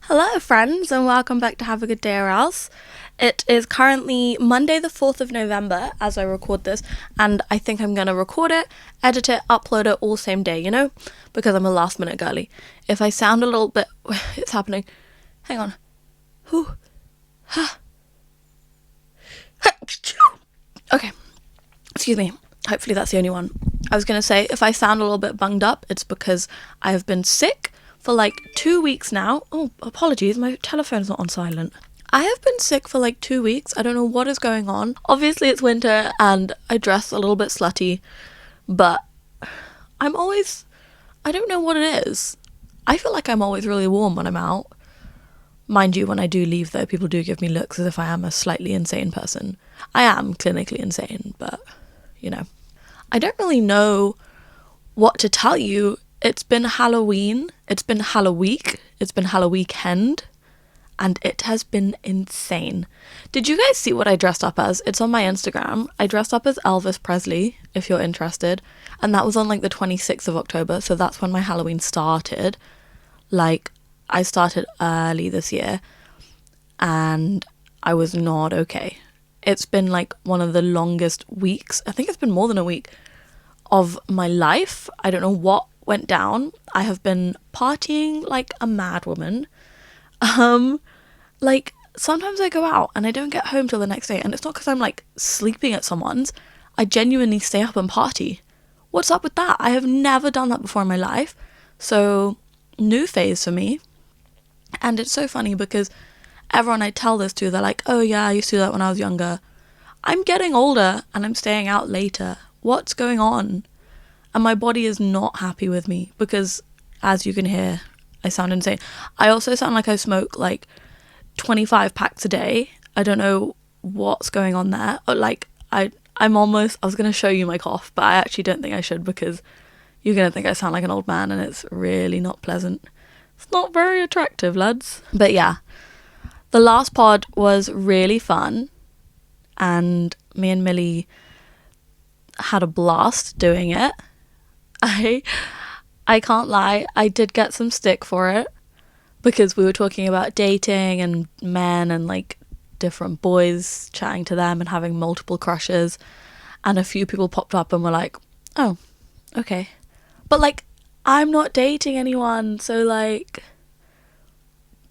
Hello, friends, and welcome back to Have a Good Day or Else. It is currently Monday, the 4th of November, as I record this, and I think I'm going to record it, edit it, upload it all same day, because I'm a last minute girly. If I sound a little bit... It's happening. Hang on. Okay. Excuse me. Hopefully that's the only one. I was going to say, if I sound a little bit bunged up, it's because I have been sick for like 2 weeks now. Oh, apologies, my telephone's not on silent. I have been sick for like 2 weeks. I don't know what is going on. Obviously it's winter and I dress a little bit slutty, but I don't know what it is. I feel like I'm always really warm when I'm out. Mind you, when I do leave though, people do give me looks as if I am a slightly insane person. I am clinically insane, but I don't really know what to tell you. It's been Halloween, it's been Halloweek, it's been Halloweekend, and it has been insane. Did you guys see what I dressed up as? It's on my Instagram. I dressed up as Elvis Presley, if you're interested, and that was on like the 26th of October, so that's when my Halloween started. Like, I started early this year, and I was not okay. It's been like one of the longest weeks, I think it's been more than a week, of my life. I don't know what went down. I have been partying like a mad woman. Like sometimes I go out and I don't get home till the next day, and it's not because I'm like sleeping at someone's. I genuinely stay up and party. What's up with that? I have never done that before in my life. So new phase for me. And it's so funny because everyone I tell this to, they're like, oh yeah, I used to do that when I was younger. I'm getting older and I'm staying out later. What's going on? And my body is not happy with me because, as you can hear, I sound insane. I also sound like I smoke like 25 packs a day. I don't know what's going on there. Or like, I was going to show you my cough, but I actually don't think I should because you're going to think I sound like an old man and it's really not pleasant. It's not very attractive, lads. But yeah, the last pod was really fun and me and Millie had a blast doing it. I can't lie, I did get some stick for it because we were talking about dating and men and like different boys, chatting to them and having multiple crushes, and a few people popped up and were like, oh, okay. But like, I'm not dating anyone, so like,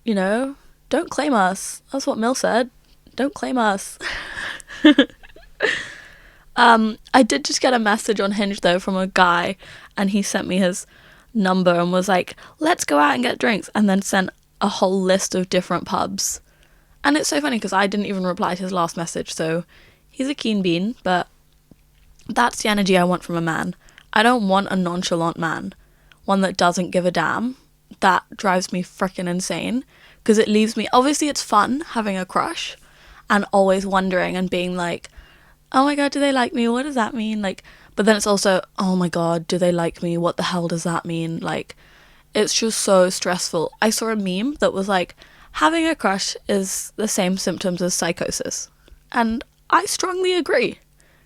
don't claim us. That's what Mill said. Don't claim us. I did just get a message on Hinge though from a guy, and he sent me his number and was like, let's go out and get drinks, and then sent a whole list of different pubs. And it's so funny because I didn't even reply to his last message, so he's a keen bean, but that's the energy I want from a man. I don't want a nonchalant man, one that doesn't give a damn. That drives me freaking insane because it leaves me, obviously it's fun having a crush and always wondering and being like, oh my god, do they like me? What does that mean? Like, but then it's also, oh my god, do they like me? What the hell does that mean? Like, it's just so stressful. I saw a meme that was like, having a crush is the same symptoms as psychosis. And I strongly agree,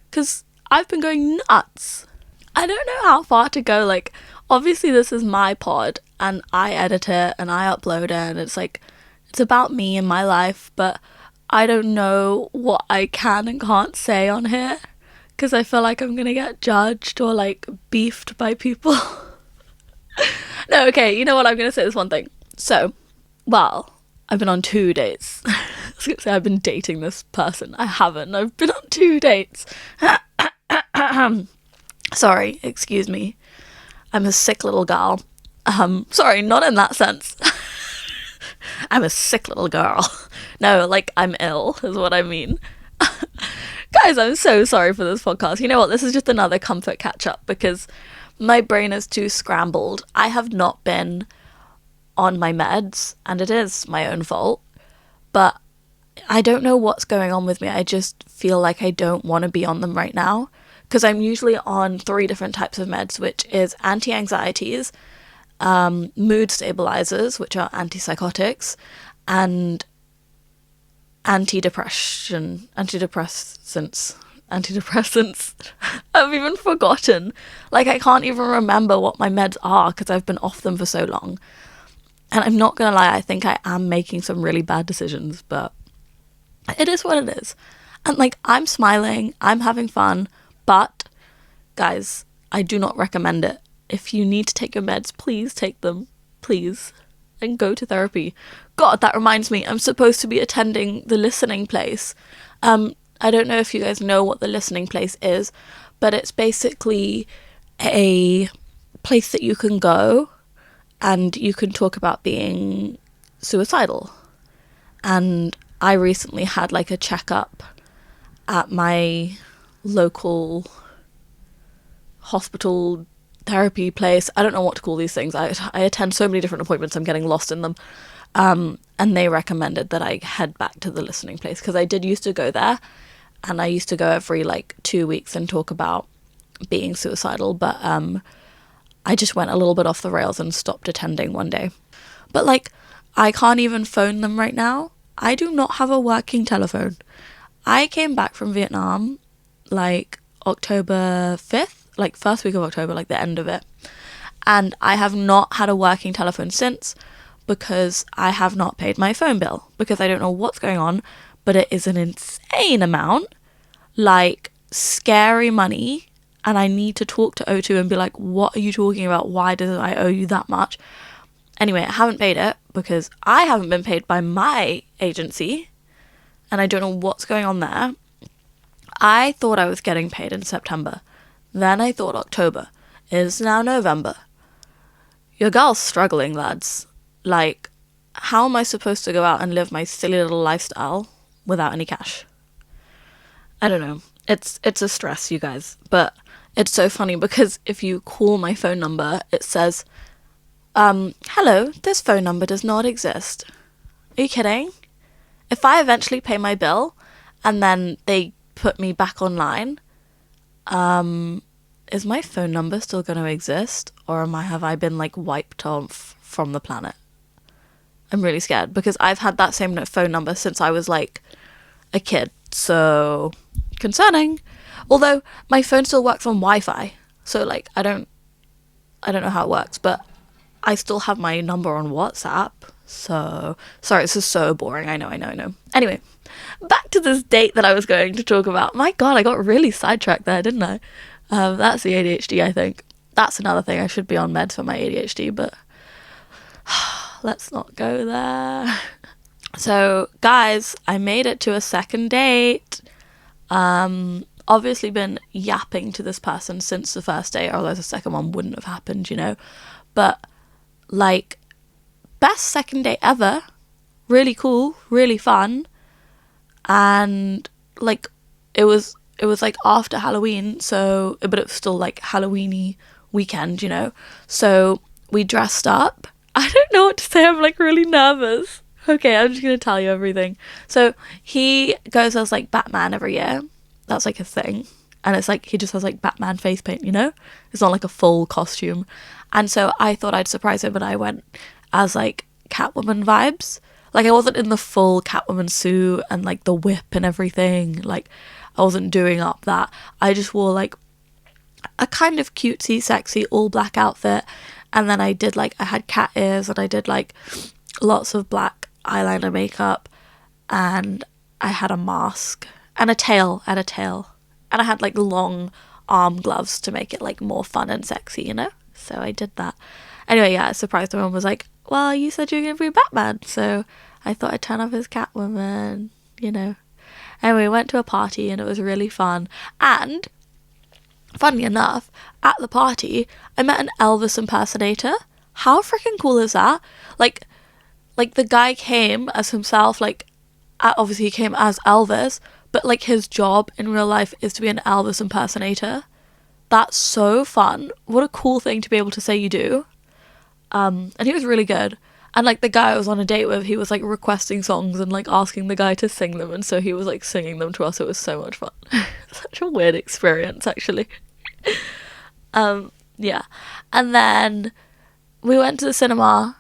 because I've been going nuts. I don't know how far to go. Like, obviously this is my pod and I edit it and I upload it and it's like, it's about me and my life, but I don't know what I can and can't say on here because I feel like I'm gonna get judged or like beefed by people. No, okay, you know what, I'm gonna say this one thing. So, well, I've been on 2 dates. I was gonna say I've been dating this person. I haven't. I've been on 2 dates. Sorry, excuse me. I'm a sick little girl. Sorry, not in that sense. I'm a sick little girl. No, like, I'm ill, is what I mean. Guys, I'm so sorry for this podcast. You know what? This is just another comfort catch-up because my brain is too scrambled. I have not been on my meds, and it is my own fault. But I don't know what's going on with me. I just feel like I don't want to be on them right now because I'm usually on 3 different types of meds, which is anti-anxieties, mood stabilizers, which are antipsychotics, and antidepressants. I've even forgotten. Like, I can't even remember what my meds are because I've been off them for so long. And I'm not gonna lie, I think I am making some really bad decisions, but it is what it is. And like, I'm smiling, I'm having fun, but guys, I do not recommend it. If you need to take your meds, please take them, please, and go to therapy. God, that reminds me, I'm supposed to be attending the listening place. I don't know if you guys know what the listening place is, but it's basically a place that you can go and you can talk about being suicidal. And I recently had like a checkup at my local hospital therapy place. I don't know what to call these things. I attend so many different appointments, I'm getting lost in them. And they recommended that I head back to the listening place because I did used to go there, and I used to go every like 2 weeks and talk about being suicidal, but I just went a little bit off the rails and stopped attending one day. But like, I can't even phone them right now. I do not have a working telephone. I came back from Vietnam like October 5th, like first week of October, like the end of it. And I have not had a working telephone since because I have not paid my phone bill because I don't know what's going on, but it is an insane amount, like scary money. And I need to talk to O2 and be like, what are you talking about? Why do I owe you that much? Anyway, I haven't paid it because I haven't been paid by my agency and I don't know what's going on there. I thought I was getting paid in September. Then I thought October. It is now November. Your girl's struggling, lads. Like, how am I supposed to go out and live my silly little lifestyle without any cash? I don't know. It's a stress, you guys. But it's so funny because if you call my phone number, it says, hello, this phone number does not exist. Are you kidding? If I eventually pay my bill and then they put me back online, is my phone number still going to exist? Or have I been like wiped off from the planet? I'm really scared because I've had that same phone number since I was like a kid. So concerning. Although my phone still works on Wi-Fi. So like, I don't know how it works, but I still have my number on WhatsApp. So, sorry, this is so boring. I know. Anyway, back to this date that I was going to talk about. My God, I got really sidetracked there, didn't I? That's the ADHD, I think. That's another thing. I should be on meds for my ADHD, but let's not go there. So, guys, I made it to a second date. Obviously been yapping to this person since the first date, otherwise the second one wouldn't have happened, you know. But, like, best second date ever. Really cool, really fun. And, like, it was like after Halloween, so, but it was still like Halloween-y weekend, you know. So we dressed up. I don't know what to say, I'm like really nervous. Okay, I'm just gonna tell you everything. So he goes as like Batman every year. That's like a thing. And it's like he just has like Batman face paint, you know? It's not like a full costume. And so I thought I'd surprise him, but I went as like Catwoman vibes. Like I wasn't in the full Catwoman suit and like the whip and everything. Like I wasn't doing up that. I just wore like a kind of cutesy, sexy, all black outfit. And then I did like, I had cat ears and I did like lots of black eyeliner makeup. And I had a mask and a tail. And I had like long arm gloves to make it like more fun and sexy, you know? So I did that. Anyway, yeah, I surprised him and was like, well, you said you were going to be Batman. So I thought I'd turn up as Catwoman, you know. Anyway, we went to a party and it was really fun. And funnily enough, at the party, I met an Elvis impersonator. How freaking cool is that? Like the guy came as himself, like, obviously he came as Elvis, but like his job in real life is to be an Elvis impersonator. That's so fun. What a cool thing to be able to say you do. And he was really good. And like the guy I was on a date with, he was like requesting songs and like asking the guy to sing them, and so he was like singing them to us. It was so much fun. Such a weird experience, actually. Yeah. And then we went to the cinema.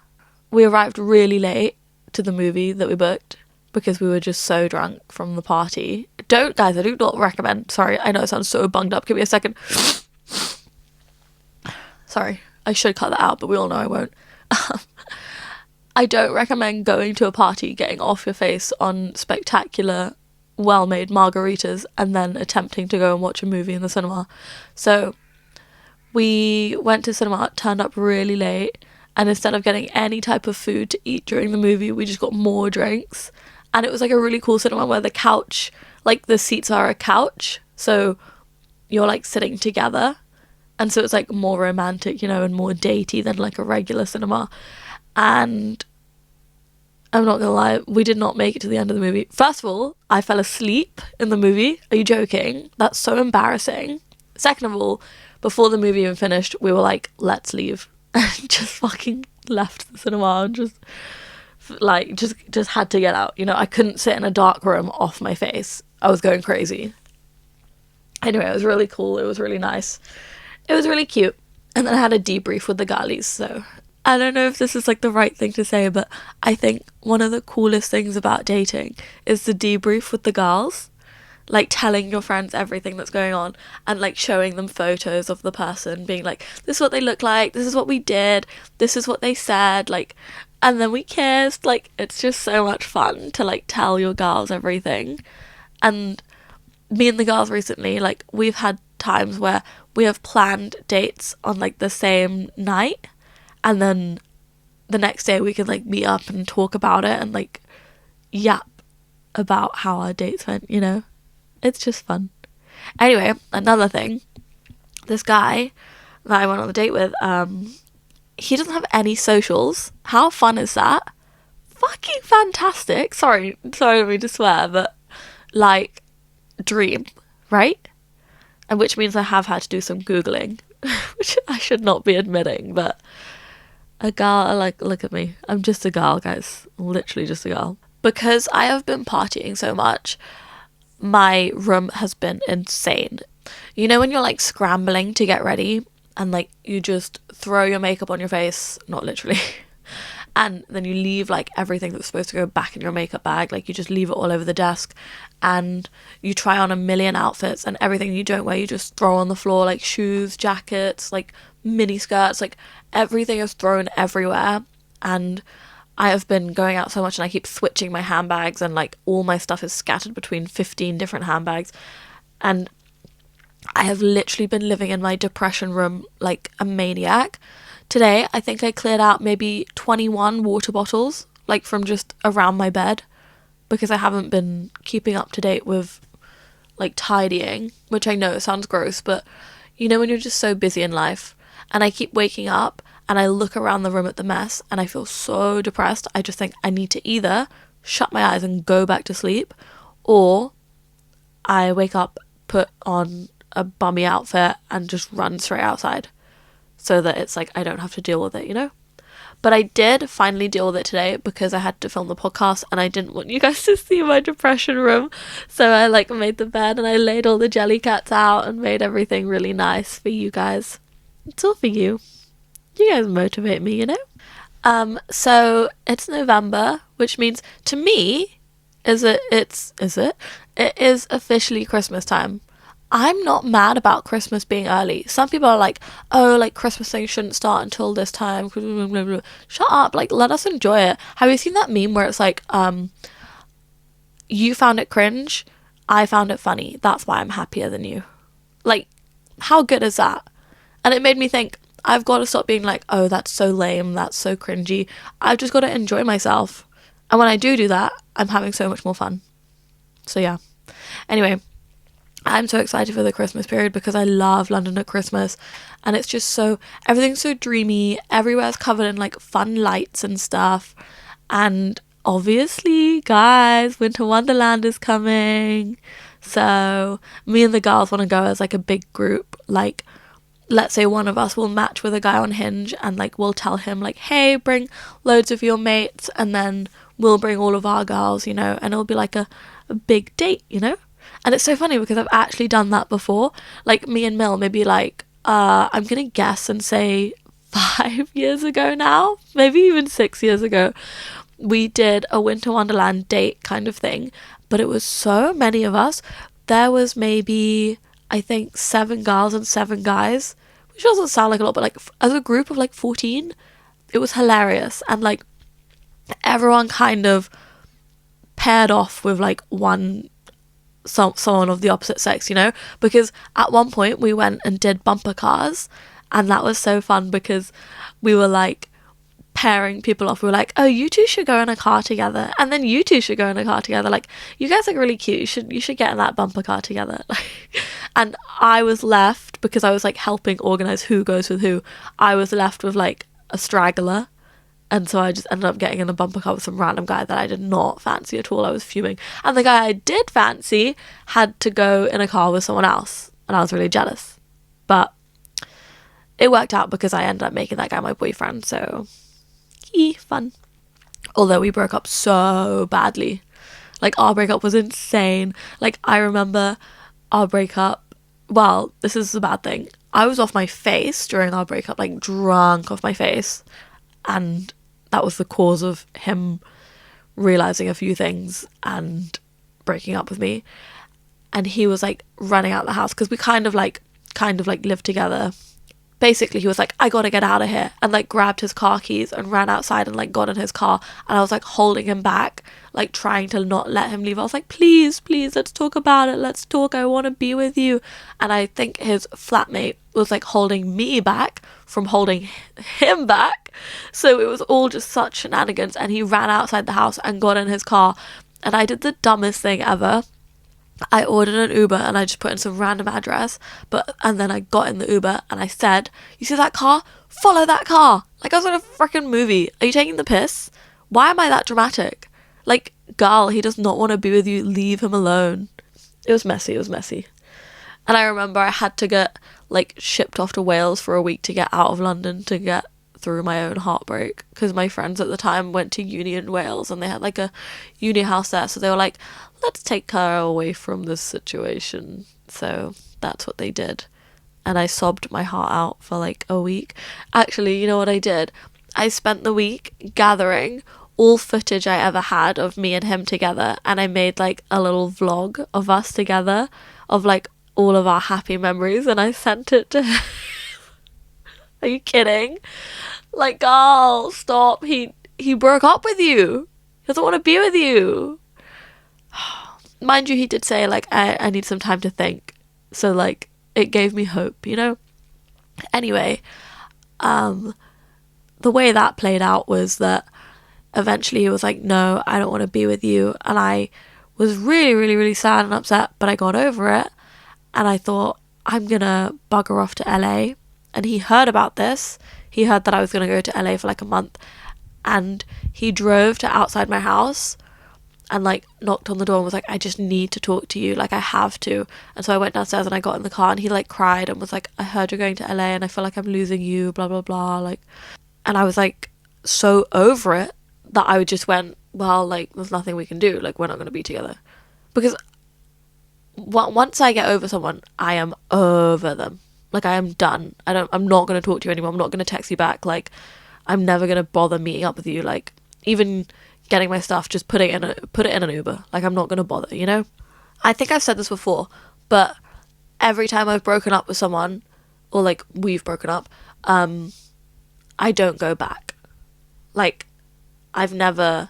We arrived really late to the movie that we booked because we were just so drunk from the party. Guys, I do not recommend. Sorry, I know it sounds so bunged up. Give me a second. Sorry, I should cut that out, but we all know I won't. I don't recommend going to a party, getting off your face on spectacular, well-made margaritas, and then attempting to go and watch a movie in the cinema. So we went to cinema, turned up really late, and instead of getting any type of food to eat during the movie, we just got more drinks. And it was like a really cool cinema where the couch, like the seats are a couch, so you're like sitting together, and so it's like more romantic, you know, and more datey than like a regular cinema. And I'm not gonna lie, we did not make it to the end of the movie. First of all, I fell asleep in the movie. Are you joking? That's so embarrassing. Second of all, before the movie even finished, we were like, let's leave. And just fucking left the cinema and just had to get out. You know, I couldn't sit in a dark room off my face. I was going crazy. Anyway, it was really cool. It was really nice. It was really cute. And then I had a debrief with the girlies, so I don't know if this is like the right thing to say, but I think one of the coolest things about dating is the debrief with the girls. Like telling your friends everything that's going on and like showing them photos of the person, being like, this is what they look like, this is what we did, this is what they said, like, and then we kissed. Like, it's just so much fun to like tell your girls everything. And me and the girls recently, like, we've had times where we have planned dates on like the same night, and then the next day we could like meet up and talk about it and like yap about how our dates went, you know. It's just fun. Anyway, another thing, this guy that I went on a date with, he doesn't have any socials. How fun is that? Fucking fantastic. Sorry for me to swear, but like, dream, right? And which means I have had to do some Googling, which I should not be admitting, but a girl, like, look at me. I'm just a girl, guys. Literally just a girl. Because I have been partying so much, my room has been insane. You know when you're like scrambling to get ready and like you just throw your makeup on your face, not literally, and then you leave like everything that's supposed to go back in your makeup bag, like you just leave it all over the desk, and you try on a million outfits, and everything you don't wear you just throw on the floor, like shoes, jackets, like mini skirts, like everything is thrown everywhere. And I have been going out so much and I keep switching my handbags, and like all my stuff is scattered between 15 different handbags, and I have literally been living in my depression room like a maniac. Today I think I cleared out maybe 21 water bottles, like from just around my bed, because I haven't been keeping up to date with like tidying, which I know sounds gross, but you know when you're just so busy in life, and I keep waking up and I look around the room at the mess and I feel so depressed. I just think I need to either shut my eyes and go back to sleep, or I wake up, put on a bummy outfit and just run straight outside, so that it's like I don't have to deal with it, you know? But I did finally deal with it today because I had to film the podcast and I didn't want you guys to see my depression room. So I like made the bed and I laid all the jelly cats out and made everything really nice for you guys. It's all for you. You guys motivate me, you know? So it's November, which means to me, it is officially Christmas time. I'm not mad about Christmas being early. Some people are like, oh, like Christmas things shouldn't start until this time. Shut up, like let us enjoy it. Have you seen that meme where it's like, you found it cringe, I found it funny, that's why I'm happier than you. Like, how good is that? And it made me think, I've got to stop being like, oh, that's so lame, that's so cringy. I've just got to enjoy myself. And when I do that, I'm having so much more fun. So yeah. Anyway, I'm so excited for the Christmas period because I love London at Christmas, and it's just so, everything's so dreamy, everywhere's covered in like fun lights and stuff, and obviously guys, Winter Wonderland is coming, so me and the girls want to go as like a big group. Like, let's say one of us will match with a guy on Hinge and like we'll tell him like, hey, bring loads of your mates, and then we'll bring all of our girls, you know, and it'll be like a big date, you know. And it's so funny because I've actually done that before. Like me and Mill, maybe like, I'm going to guess and say 5 years ago now, maybe even 6 years ago, we did a Winter Wonderland date kind of thing. But it was so many of us. There was maybe, I think, 7 girls and 7 guys, which doesn't sound like a lot, but like as a group of like 14, it was hilarious. And like everyone kind of paired off with like someone of the opposite sex, you know, because at one point we went and did bumper cars, and that was so fun because we were like pairing people off. We were like, oh, you two should go in a car together, and then you two should go in a car together, like, you guys look really cute, you should get in that bumper car together. And I was left, because I was like helping organize who goes with who, I was left with like a straggler. And so I just ended up getting in a bumper car with some random guy that I did not fancy at all. I was fuming. And the guy I did fancy had to go in a car with someone else. And I was really jealous. But it worked out because I ended up making that guy my boyfriend. So, fun. Although we broke up so badly. Like, our breakup was insane. Like, I remember our breakup. Well, this is a bad thing. I was off my face during our breakup, like drunk off my face. And that was the cause of him realizing a few things and breaking up with me. And he was like running out the house because we kind of like lived together. Basically, he was like, I gotta get out of here, and like grabbed his car keys and ran outside and like got in his car. And I was like holding him back, like trying to not let him leave. I was like, please, let's talk about it. Let's talk. I want to be with you. And I think his flatmate was like holding me back from holding him back. So it was all just such shenanigans. And he ran outside the house and got in his car. And I did the dumbest thing ever. I ordered an Uber and I just put in some random address, and then I got in the Uber and I said, you see that car? Follow that car. Like I was in a freaking movie. Are you taking the piss? Why am I that dramatic? Like, girl, he does not want to be with you. Leave him alone. It was messy. And I remember I had to get like shipped off to Wales for a week to get out of London to get through my own heartbreak, because my friends at the time went to uni in Wales and they had like a uni house there, so they were like, let's take her away from this situation. So that's what they did, and I sobbed my heart out for like a week. Actually, you know what I did? I spent the week gathering all footage I ever had of me and him together, and I made like a little vlog of us together, of like all of our happy memories, and I sent it to him. Are you kidding? Like, girl, stop. He broke up with you. He doesn't want to be with you. Mind you, he did say, like, I need some time to think. So, like, it gave me hope, you know? Anyway, the way that played out was that eventually he was like, no, I don't want to be with you. And I was really, really, really sad and upset, but I got over it. And I thought, I'm going to bugger off to LA. And he heard about this. He heard that I was going to go to LA for like a month. And he drove to outside my house and like knocked on the door and was like, I just need to talk to you. Like, I have to. And so I went downstairs and I got in the car and he like cried and was like, I heard you're going to LA and I feel like I'm losing you, blah, blah, blah. Like, and I was like so over it that I just went, well, like, there's nothing we can do. Like, we're not going to be together. Because once I get over someone, I am over them. Like, I am done. I'm not going to talk to you anymore. I'm not going to text you back. Like, I'm never going to bother meeting up with you. Like, even getting my stuff, just put it in an Uber. Like, I'm not going to bother, you know? I think I've said this before, but every time I've broken up with someone, or like we've broken up, I don't go back. Like, I've never...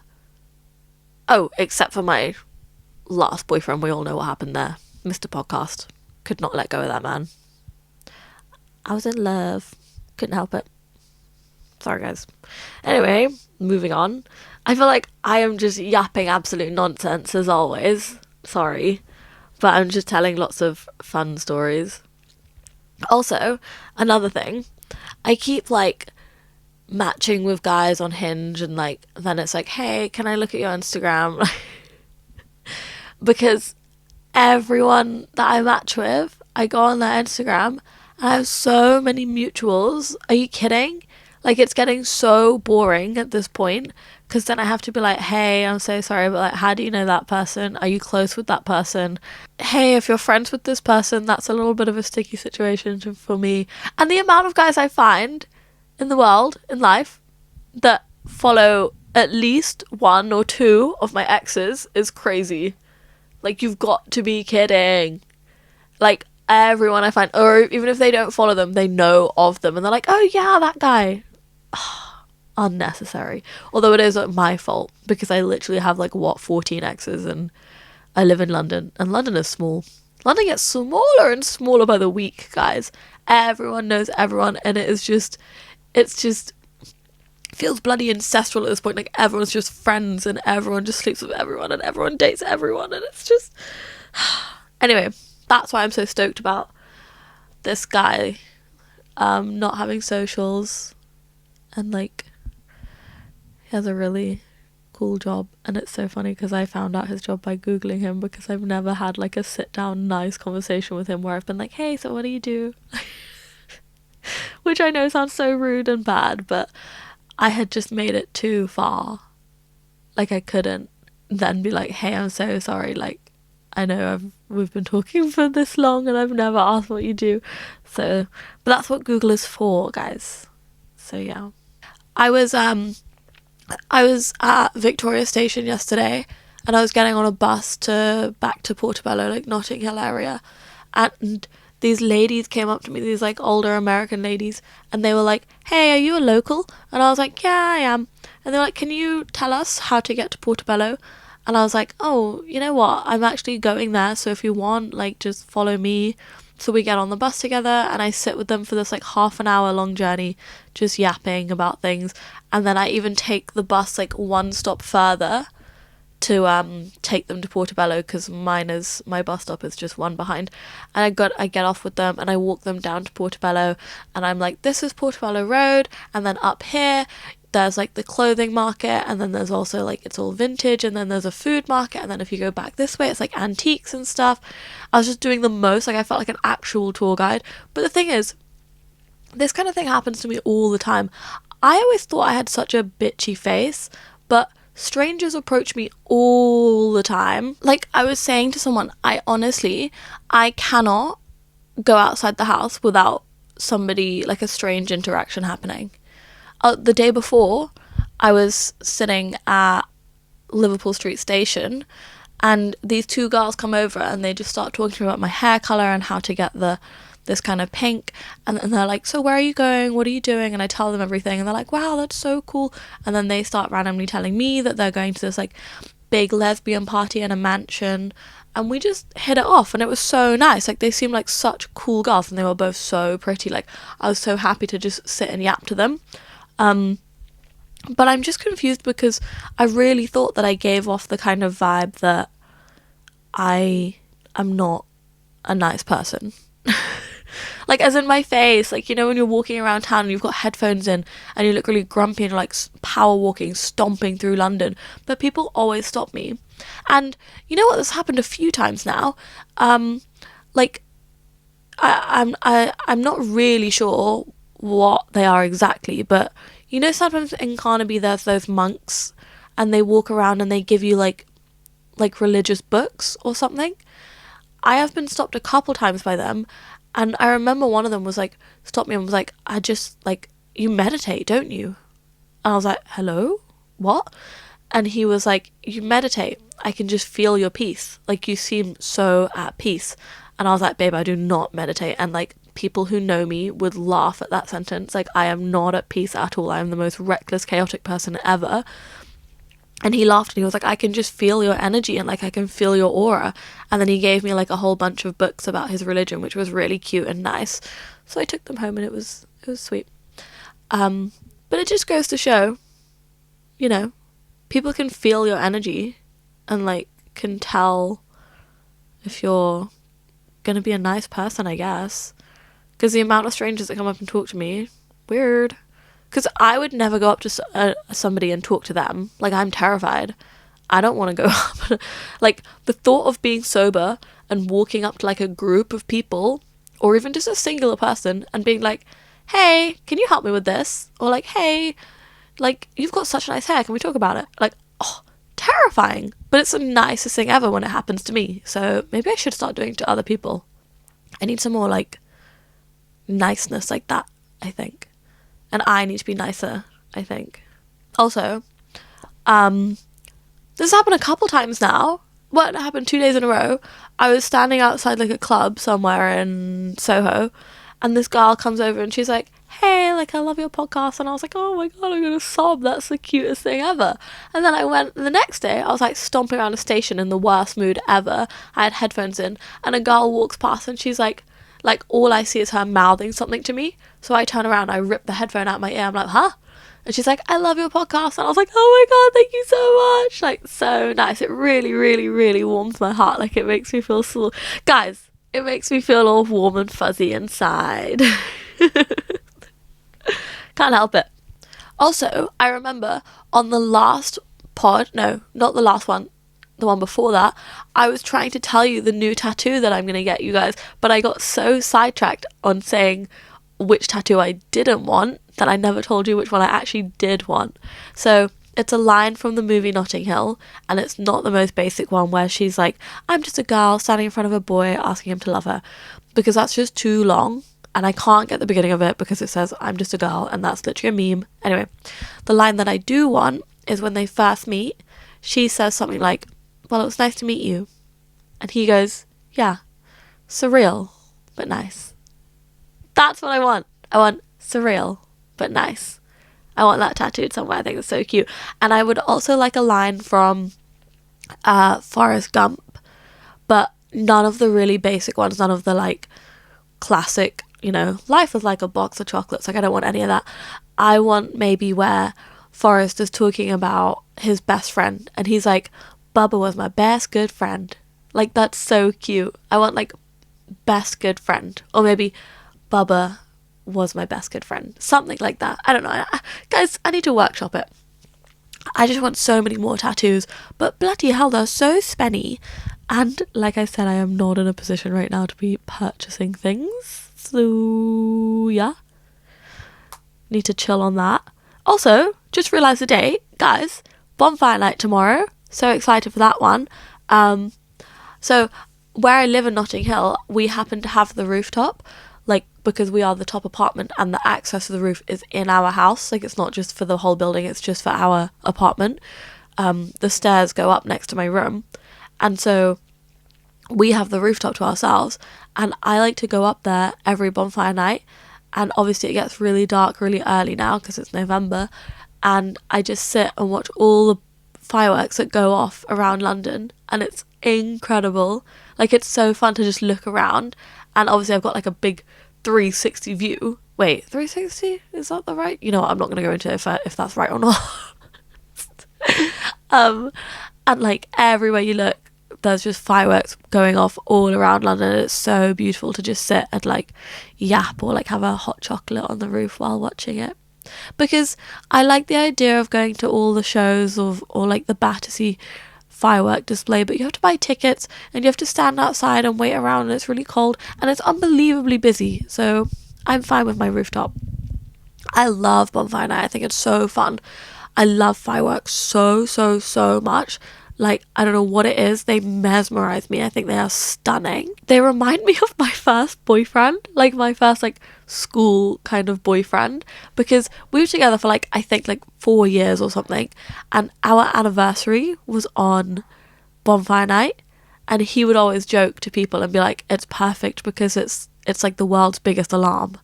Oh, except for my last boyfriend. We all know what happened there. Mr. Podcast. Could not let go of that man. I was in love. Couldn't help it. Sorry, guys. Anyway, moving on. I feel like I am just yapping absolute nonsense as always. Sorry. But I'm just telling lots of fun stories. Also, another thing. I keep like matching with guys on Hinge and like then it's like, hey, can I look at your Instagram? Because everyone that I match with, I go on their Instagram and I have so many mutuals. Are you kidding? Like, it's getting so boring at this point, because then I have to be like, hey, I'm so sorry, but like, how do you know that person? Are you close with that person? Hey, if you're friends with this person, that's a little bit of a sticky situation for me. And the amount of guys I find in the world, in life, that follow at least one or two of my exes is crazy. Like, you've got to be kidding. Like, everyone I find, or even if they don't follow them, they know of them, and they're like, oh yeah, that guy. unnecessary. Although it is my fault, because I literally have like, what, 14 exes, and I live in London, and London is small. London gets smaller and smaller by the week, guys. Everyone knows everyone, and it's just feels bloody ancestral at this point. Like, everyone's just friends, and everyone just sleeps with everyone, and everyone dates everyone, and it's just anyway, that's why I'm so stoked about this guy not having socials, and like, he has a really cool job. And it's so funny because I found out his job by googling him, because I've never had like a sit down nice conversation with him where I've been like, hey, so what do you do? Which I know sounds so rude and bad, but I had just made it too far. Like, I couldn't then be like, hey, I'm so sorry, like, I know we've been talking for this long and I've never asked what you do. So, but that's what Google is for, guys. So yeah, I was at Victoria Station yesterday, and I was getting on a bus back to Portobello, like Notting Hill area, and these ladies came up to me, these like older American ladies, and they were like, hey, are you a local? And I was like, yeah, I am. And they were like, can you tell us how to get to Portobello? And I was like, oh, you know what, I'm actually going there, so if you want, like, just follow me. So we get on the bus together, and I sit with them for this like half an hour long journey, just yapping about things. And then I even take the bus like one stop further to take them to Portobello, because my bus stop is just one behind. And I get off with them, and I walk them down to Portobello, and I'm like, this is Portobello Road, and then up here there's like the clothing market, and then there's also like, it's all vintage, and then there's a food market, and then if you go back this way it's like antiques and stuff. I was just doing the most, like, I felt like an actual tour guide. But the thing is, this kind of thing happens to me all the time. I always thought I had such a bitchy face, but strangers approach me all the time. Like, I was saying to someone, I cannot go outside the house without somebody, like a strange interaction happening. The day before, I was sitting at Liverpool Street Station, and these two girls come over, and they just start talking to me about my hair colour and how to get this kind of pink. And then they're like, so where are you going? What are you doing? And I tell them everything, and they're like, wow, that's so cool. And then they start randomly telling me that they're going to this like big lesbian party in a mansion, and we just hit it off, and it was so nice. Like, they seemed like such cool girls, and they were both so pretty. Like, I was so happy to just sit and yap to them. But I'm just confused, because I really thought that I gave off the kind of vibe that I am not a nice person. Like, as in my face, like, you know, when you're walking around town and you've got headphones in and you look really grumpy and you're like power walking, stomping through London, but people always stop me. And you know what, this happened a few times now. Like, I'm not really sure what they are exactly, but you know, sometimes in Carnaby there's those monks, and they walk around and they give you like religious books or something. I have been stopped a couple times by them, and I remember one of them was like, stopped me and was like, I just, like, you meditate, don't you? And I was like, hello? What? And he was like, you meditate, I can just feel your peace, like, you seem so at peace. And I was like, babe, I do not meditate. And like, people who know me would laugh at that sentence. Like, I am not at peace at all. I am the most reckless, chaotic person ever. And he laughed, and he was like, I can just feel your energy, and like, I can feel your aura. And then he gave me like a whole bunch of books about his religion, which was really cute and nice. So I took them home, and it was sweet. But it just goes to show, you know, people can feel your energy, and like, can tell if you're gonna be a nice person, I guess. Because the amount of strangers that come up and talk to me, weird. Because I would never go up to somebody and talk to them. Like, I'm terrified. I don't want to go up. Like, the thought of being sober and walking up to like a group of people, or even just a singular person, and being like, hey, can you help me with this? Or like, hey, like, you've got such nice hair, can we talk about it? Like, oh, terrifying. But it's the nicest thing ever when it happens to me. So maybe I should start doing it to other people. I need some more like niceness like that, I think. And I need to be nicer, I think. Also, this happened a couple times now. What happened 2 days in a row? I was standing outside like a club somewhere in Soho, and this girl comes over and she's like, hey, like, I love your podcast. And I was like, oh my God, I'm gonna sob. That's the cutest thing ever. And then I went the next day, I was like stomping around a station in the worst mood ever. I had headphones in, and a girl walks past and she's like all I see is her mouthing something to me. So I turn around, I rip the headphone out of my ear. I'm like, huh? And she's like, I love your podcast. And I was like, oh my God, thank you so much. Like, so nice. It really, really, really warms my heart. Like, it makes me feel so... Guys, it makes me feel all warm and fuzzy inside. Can't help it. Also, I remember on the last pod, no, not the last one, the one before that, I was trying to tell you the new tattoo that I'm going to get, you guys, but I got so sidetracked on saying which tattoo I didn't want that I never told you which one I actually did want. So it's a line from the movie Notting Hill, and it's not the most basic one where she's like, I'm just a girl standing in front of a boy asking him to love her, because that's just too long. And I can't get the beginning of it because it says I'm just a girl, and that's literally a meme. Anyway, the line that I do want is when they first meet, she says something like, well, it was nice to meet you. And he goes, yeah, surreal, but nice. That's what I want. I want surreal, but nice. I want that tattooed somewhere. I think it's so cute. And I would also like a line from Forrest Gump, but none of the really basic ones, none of the like classic, you know, life is like a box of chocolates. Like, I don't want any of that. I want maybe where Forrest is talking about his best friend and he's like, Bubba was my best good friend. Like, that's so cute. I want like best good friend, or maybe Bubba was my best good friend, something like that. I don't know. Guys, I need to workshop it. I just want so many more tattoos, but bloody hell, they're so spenny. And like I said, I am not in a position right now to be purchasing things. So yeah, need to chill on that. Also, just realised the date, guys. Bonfire night tomorrow. So excited for that one. So where I live in Notting Hill, we happen to have the rooftop, like, because we are the top apartment and the access to the roof is in our house. Like, it's not just for the whole building, it's just for our apartment. The stairs go up next to my room, and so we have the rooftop to ourselves, and I like to go up there every bonfire night. And obviously it gets really dark really early now because it's November, and I just sit and watch all the fireworks that go off around London, and it's incredible. Like, it's so fun to just look around, and obviously I've got like a big 360 view. Wait, 360? Is that the right? You know what, I'm not going to go into if that's right or not. And like everywhere you look, there's just fireworks going off all around London. It's so beautiful to just sit and like yap or like have a hot chocolate on the roof while watching it. Because I like the idea of going to all the shows or like the Battersea firework display, but you have to buy tickets and you have to stand outside and wait around, and it's really cold and it's unbelievably busy. So I'm fine with my rooftop. I love Bonfire Night. I think it's so fun. I love fireworks so much. Like, I don't know what it is, they mesmerize me. I think they are stunning. They remind me of my first boyfriend, like my first like school kind of boyfriend, because we were together for like, I think like 4 years or something, and our anniversary was on Bonfire Night, and he would always joke to people and be like, it's perfect because it's like the world's biggest alarm.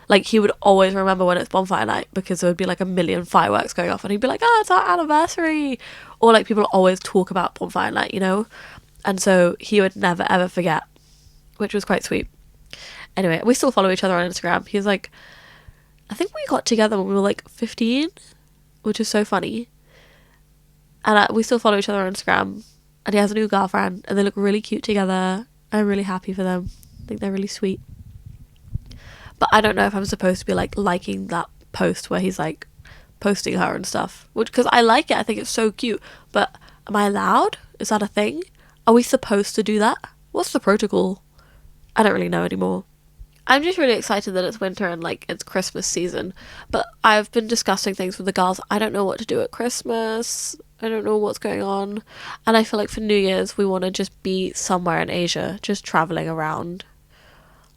Like, he would always remember when it's Bonfire Night because there would be like a million fireworks going off, and he'd be like, oh, it's our anniversary. Or like, people always talk about Bonfire Night, you know? And so he would never ever forget, which was quite sweet. Anyway, we still follow each other on Instagram. He's like, I think we got together when we were like 15, which is so funny. And we still follow each other on Instagram. And he has a new girlfriend, and they look really cute together. I'm really happy for them. I think they're really sweet. But I don't know if I'm supposed to be like liking that post where he's like posting her and stuff, which, because I like it, I think it's so cute, but am I allowed? Is that a thing? Are we supposed to do that? What's the protocol? I don't really know anymore. I'm just really excited that it's winter and like it's Christmas season, but I've been discussing things with the girls. I don't know what to do at Christmas. I don't know what's going on, and I feel like for New Year's we want to just be somewhere in Asia, just traveling around,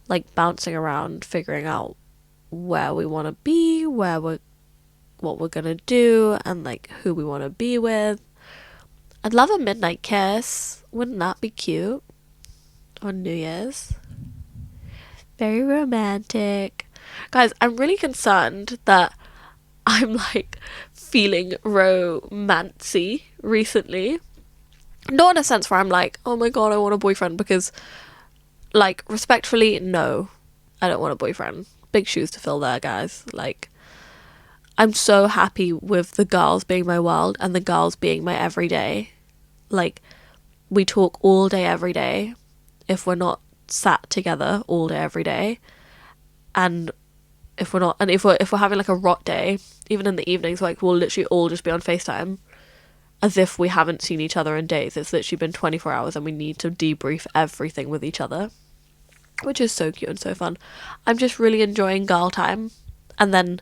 like bouncing around, figuring out where we want to be, what we're gonna do, and like who we want to be with. I'd love a midnight kiss. Wouldn't that be cute on New Year's? Very romantic. Guys, I'm really concerned that I'm like feeling romancy recently. Not in a sense where I'm like, oh my god, I want a boyfriend, because like respectfully, no, I don't want a boyfriend. Big shoes to fill there, guys. Like, I'm so happy with the girls being my world and the girls being my everyday. Like, we talk all day every day if we're not sat together all day every day. And if we're having like a rot day, even in the evenings, like we'll literally all just be on FaceTime as if we haven't seen each other in days. It's literally been 24 hours and we need to debrief everything with each other, which is so cute and so fun. I'm just really enjoying girl time, and then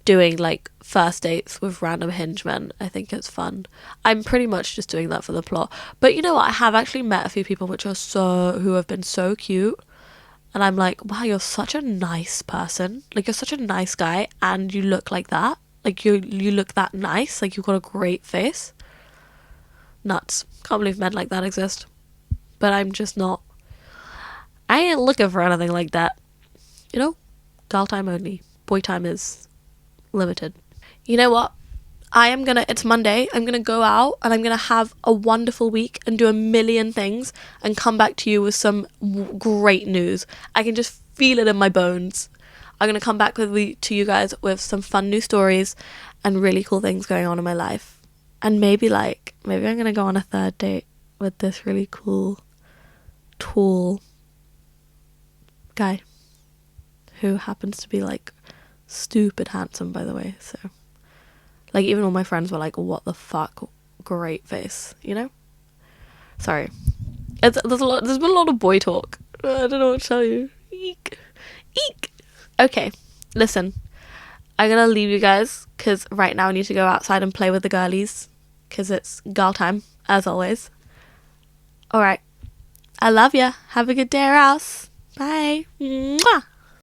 doing like first dates with random Hinge men. I think it's fun. I'm pretty much just doing that for the plot. But you know what? I have actually met a few people who have been so cute. And I'm like, wow, you're such a nice person. Like, you're such a nice guy, and you look like that. Like, you look that nice. Like, you've got a great face. Nuts. Can't believe men like that exist. But I'm just not. I ain't looking for anything like that. You know? Girl time only. Boy time is limited. You know what? It's Monday. I'm gonna go out and I'm gonna have a wonderful week and do a million things and come back to you with some great news. I can just feel it in my bones. I'm gonna come back to you guys with some fun new stories and really cool things going on in my life. And maybe I'm gonna go on a third date with this really cool, tall guy who happens to be like stupid handsome, by the way. So like, even all my friends were like, what the fuck, great face, you know? Sorry, there's been a lot of boy talk. I don't know what to tell you. Eek. Okay, listen, I'm gonna leave you guys because right now I need to go outside and play with the girlies because it's girl time, as always. Alright, I love ya. Have a good day, or else. Bye. Mwah.